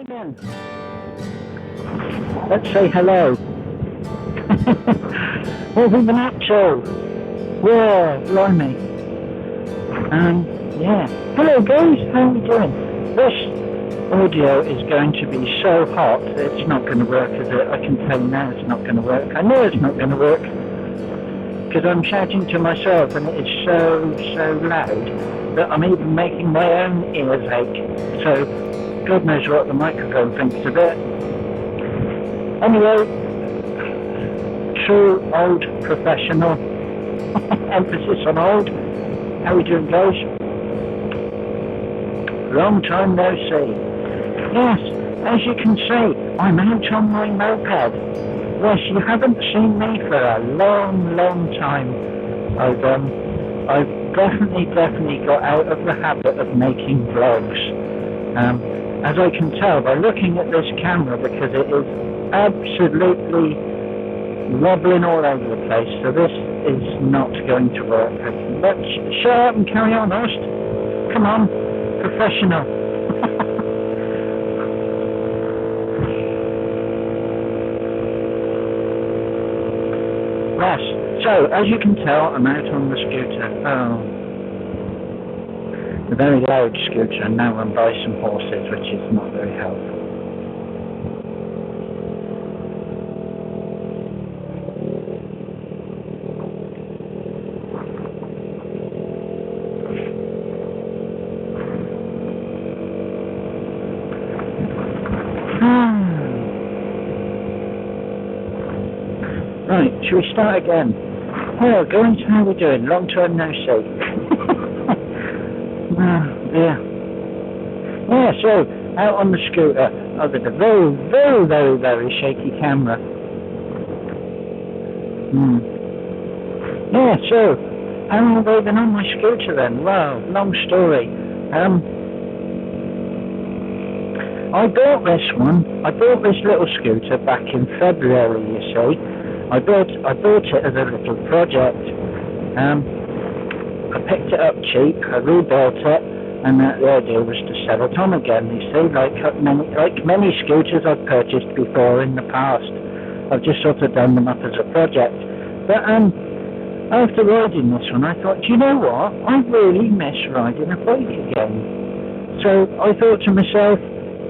Morning. Let's say hello. What have we been up to? Whoa, blimey. Yeah. Hello guys, how are we doing? This audio is going to be so hot, it's not going to work, is it? I can tell you now it's not going to work. I know it's not going to work, because I'm shouting to myself and it is so loud that I'm even making my own ears ache. So, God knows what the microphone thinks of it. Anyway, true old professional, emphasis on old. How are we doing, guys? Long time no see. Yes, as you can see, I'm out on my moped. Yes, you haven't seen me for a long time. I've definitely got out of the habit of making vlogs. As I can tell by looking at this camera, because it is absolutely wobbling all over the place, so this is not going to work. But shut up and carry on, host. Come on, professional. Yes, so as you can tell, I'm out on the scooter. A very loud scooter, and now I'm by some horses, which is not very helpful. Right, shall we start again? Well, guys, how are we doing? Long time no see. Yeah, so, out on the scooter, I've got a very shaky camera. Yeah, so, how long have I been on my scooter then? Well, long story. I bought this little scooter back in February, you see. I bought it as a little project. I picked it up cheap, I rebuilt it, and the idea was to sell it on again, you see, like many scooters I've purchased before in the past. I've just sort of done them up as a project. But after riding this one, I thought, do you know what? I really miss riding a bike again. So I thought to myself,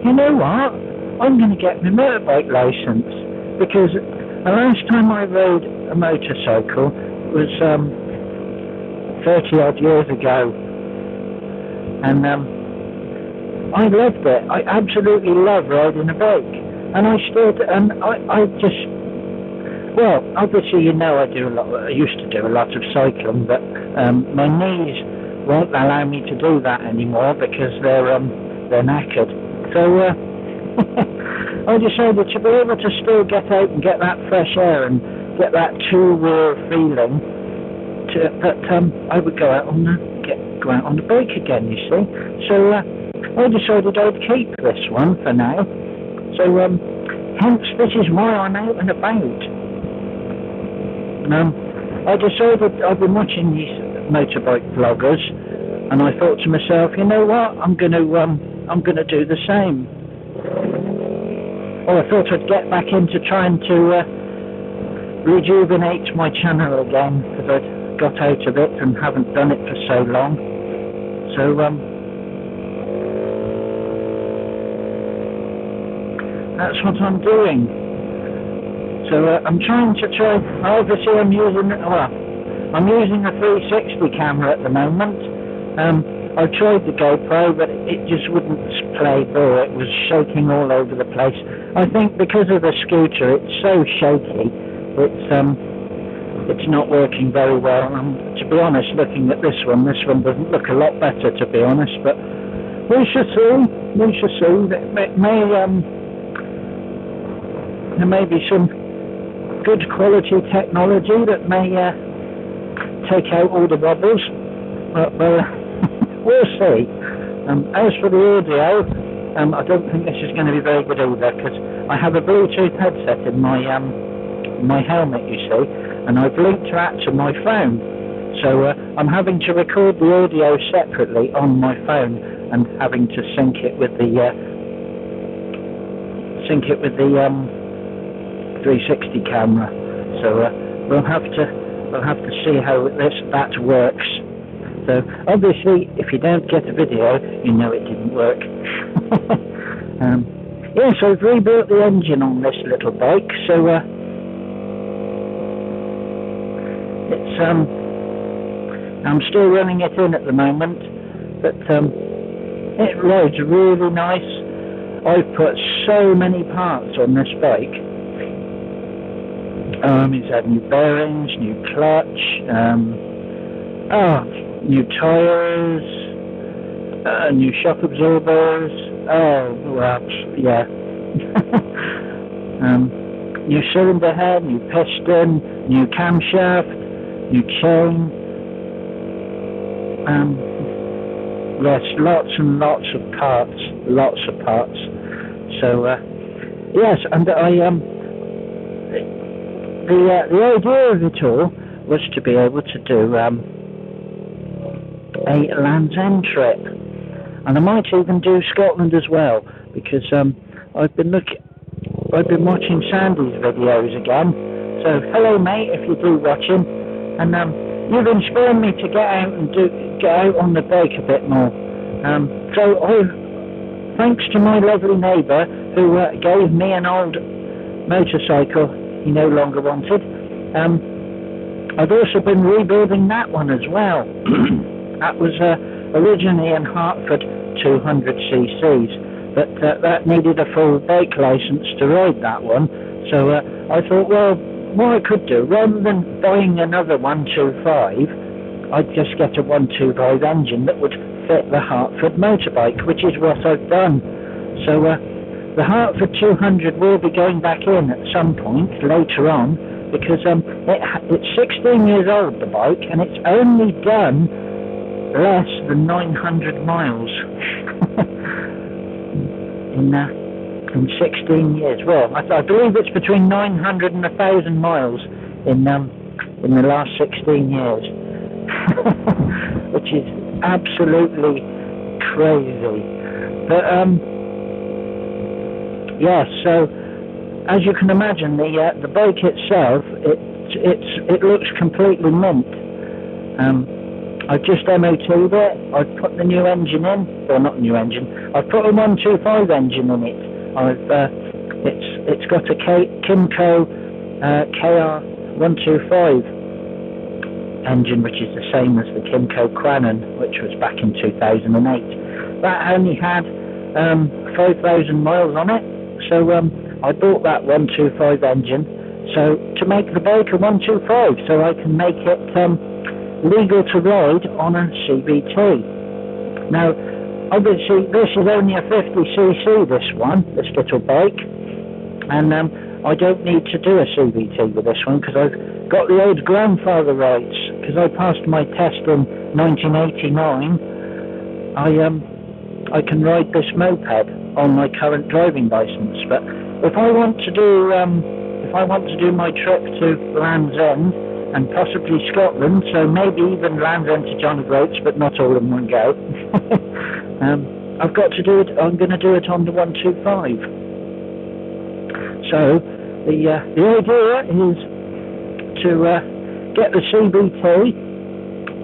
you know what? I'm going to get my motorbike licence, because the last time I rode a motorcycle was 30 odd years ago, and I loved it. I absolutely love riding a bike, and I just, well, obviously, you know, I used to do a lot of cycling, but my knees won't allow me to do that anymore because they're knackered. So I decided to be able to still get out and get that fresh air and get that two-wheel feeling, that I would go out on the bike again, you see. So I decided I'd keep this one for now. So hence this is why I'm out and about. I decided I've been watching these motorbike vloggers, and I thought to myself, you know what, I'm going to do the same. Well, I thought I'd get back into trying to rejuvenate my channel again, because I'd got out of it and haven't done it for so long. So that's what I'm doing. So I'm trying to obviously I'm using a 360 camera at the moment. I tried the GoPro, but it just wouldn't play through. It was shaking all over the place. I think because of the scooter, it's so shaky, it's not working very well. To be honest, looking at this one doesn't look a lot better, to be honest, but we shall see. There may be some good quality technology that may take out all the wobbles, but we'll see. As for the audio, I don't think this is going to be very good either, because I have a Bluetooth headset in my helmet, you see, and I've linked that to my phone. So I'm having to record the audio separately on my phone and having to sync it with the sync it with the 360 camera. So we'll have to see how that works. So obviously, if you don't get a video, you know it didn't work. Yeah, so I've rebuilt the engine on this little bike. So it's I'm still running it in at the moment, but it rides really nice. I've put so many parts on this bike. It's had new bearings, new clutch, new tyres, new shock absorbers. Yeah. New cylinder head, new piston, new camshaft, new chain. Yes, lots and lots of parts, So yes, and the idea of it all was to be able to do a Land's End trip, and I might even do Scotland as well, because I've been watching Sandy's videos again. So hello mate, if you do watching, and you've inspired me to get out on the bike a bit more. So thanks to my lovely neighbour who gave me an old motorcycle he no longer wanted. I've also been rebuilding that one as well. That was originally in Hartford 200cc's, but that needed a full bike licence to ride that one. So I thought, well, what I could do, rather than buying another 125, I'd just get a 125 engine that would fit the Hartford motorbike, which is what I've done. So the Hartford 200 will be going back in at some point later on, because it's 16 years old, the bike, and it's only done less than 900 miles in 16 years. Well, I believe it's between 900 and 1,000 miles in the last 16 years, which is absolutely crazy. But yes, so as you can imagine, the bike itself, it looks completely mint. I've just MOT'd it. I've put the new engine in, or not new engine. I've put a 125 engine in it. It's got a Kimco KR 125 engine, which is the same as the Kimco Cranon, which was back in 2008. That only had 5,000 miles on it, so I bought that 125 engine, so to make the bike a 125, so I can make it legal to ride on a CVT. Now, obviously, this is only a 50cc, this little bike, and I don't need to do a CVT with this one, because I've got the old grandfather rights, because I passed my test in 1989. I can ride this moped on my current driving licence, but if I want to do my trip to Land's End and possibly Scotland, so maybe even Land's End to John O'Groats, but not all in one go, I've got to do it. I'm going to do it on the 125. So the idea is to get the CBT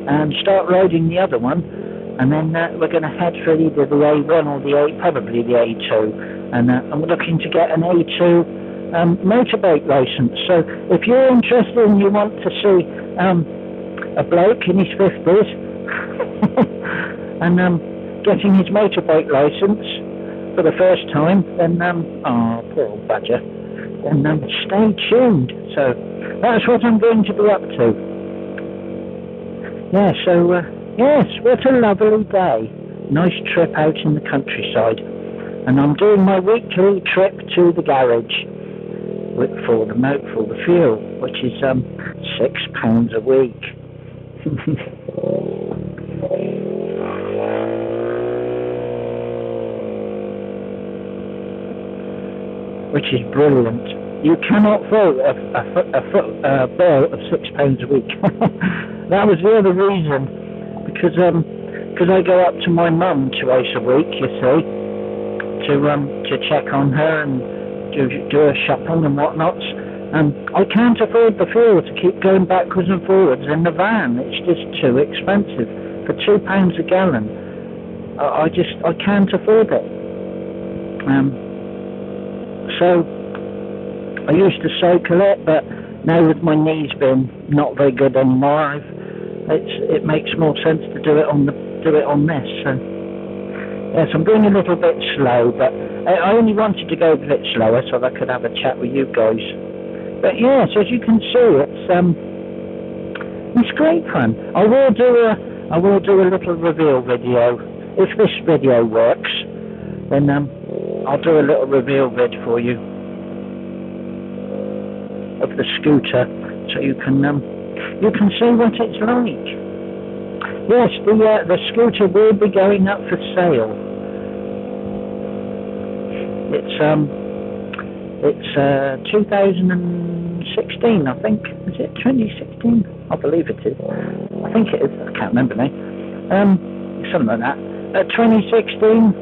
and start riding the other one, and then we're going to head for either the A1 or probably the A2, and I'm looking to get an A2 motorbike licence. So if you're interested and you want to see a bloke in his 50s and getting his motorbike licence for the first time, then poor old badger, then stay tuned. So that's what I'm going to be up to. Yeah, so yes, what a lovely day. Nice trip out in the countryside. And I'm doing my weekly trip to the garage for the fuel, which is £6 a week. Which is brilliant. You cannot fault a bill of £6 a week. That was the other reason, because I go up to my mum twice a week, you see, to check on her and do her shopping and whatnots. I can't afford the fuel to keep going backwards and forwards in the van. It's just too expensive. For £2 a gallon, I can't afford it. So I used to cycle it, but now with my knees being not very good anymore, it makes more sense to do it on this. So yes, I'm going a little bit slow, but I only wanted to go a bit slower so that I could have a chat with you guys. But yes, as you can see, it's great fun. I will do a little reveal video. If this video works, then I'll do a little reveal vid for you of the scooter, so you can see what it's like. Yes, the scooter will be going up for sale. It's 2016, I think. Is it 2016? I believe it is. I think it is. I can't remember now. Something like that. 2016.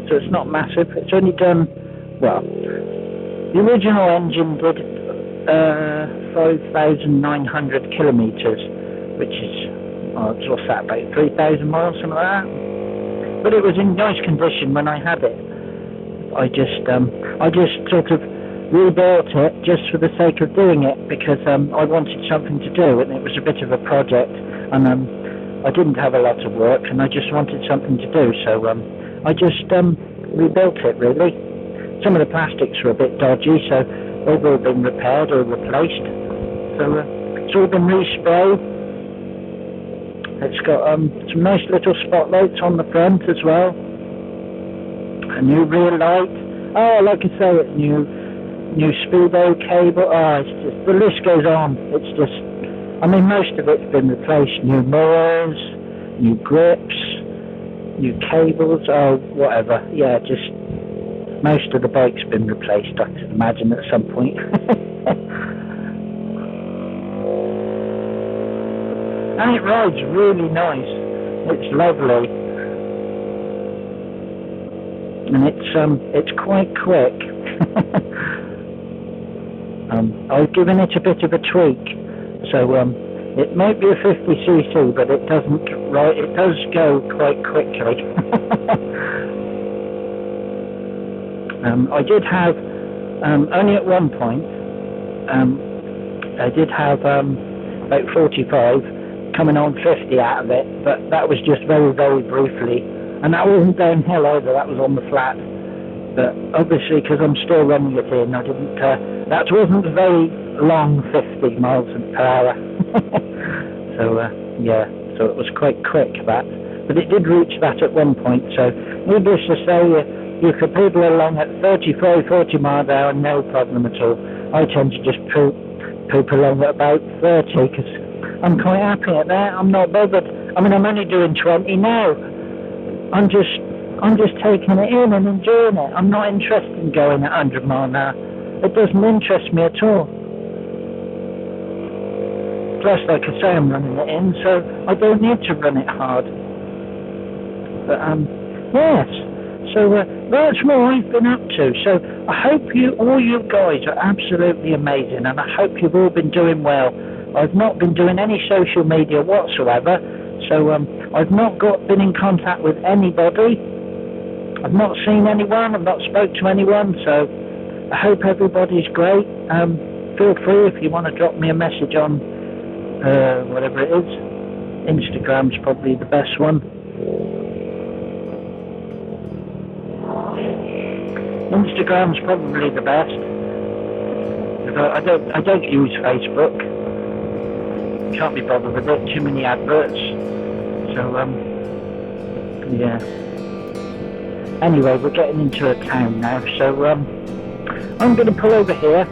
So it's not massive. It's only done, well, the original engine did 5,900 kilometres, which is, what's that, about 3,000 miles, something like that. But it was in nice condition when I had it. I just sort of rebuilt it just for the sake of doing it, because I wanted something to do, and it was a bit of a project, and I didn't have a lot of work, and I just wanted something to do, so I just rebuilt it, really. Some of the plastics were a bit dodgy, so they've all been repaired or replaced. So it's all been resprayed. It's got some nice little spotlights on the front as well. A new rear light. Oh, like I say, it's new speedo cable. Oh, it's just, the list goes on. It's just, I mean, most of it's been replaced. New mirrors, new grips, new cables, oh, whatever. Yeah, just most of the bike's been replaced, I can imagine, at some point. And it rides really nice. It's lovely. And it's quite quick. I've given it a bit of a tweak. So it might be a 50cc, but it does go quite quickly. I did have, only at one point, I did have about 45, coming on 50 out of it, but that was just very, very briefly. And that wasn't downhill either, that was on the flat. But obviously, because I'm still running it in, I didn't, that wasn't a very long 50 miles per hour. So, yeah, so it was quite quick, that. But it did reach that at one point, so needless to say, you could pedal along at 35, 40 miles an hour, no problem at all. I tend to just poop along at about 30, because I'm quite happy at that. I'm not bothered. I mean, I'm only doing 20 now. I'm just taking it in and enjoying it. I'm not interested in going at 100 miles an hour. It doesn't interest me at all. Plus, like I say, I'm running it in, so I don't need to run it hard. But, yes. So that's what I've been up to. So I hope all you guys are absolutely amazing, and I hope you've all been doing well. I've not been doing any social media whatsoever, so I've not been in contact with anybody. I've not seen anyone. I've not spoke to anyone. So I hope everybody's great. Feel free if you want to drop me a message on whatever it is. Instagram's probably the best one. Instagram's probably the best. I don't use Facebook. Can't be bothered with it. Too many adverts. So yeah. Anyway, we're getting into a town now. So I'm going to pull over here,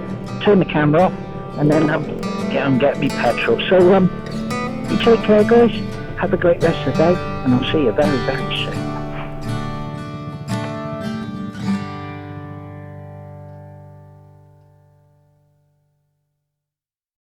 turn the camera off, and then get me petrol. So you take care, guys. Have a great rest of the day, and I'll see you very, very soon.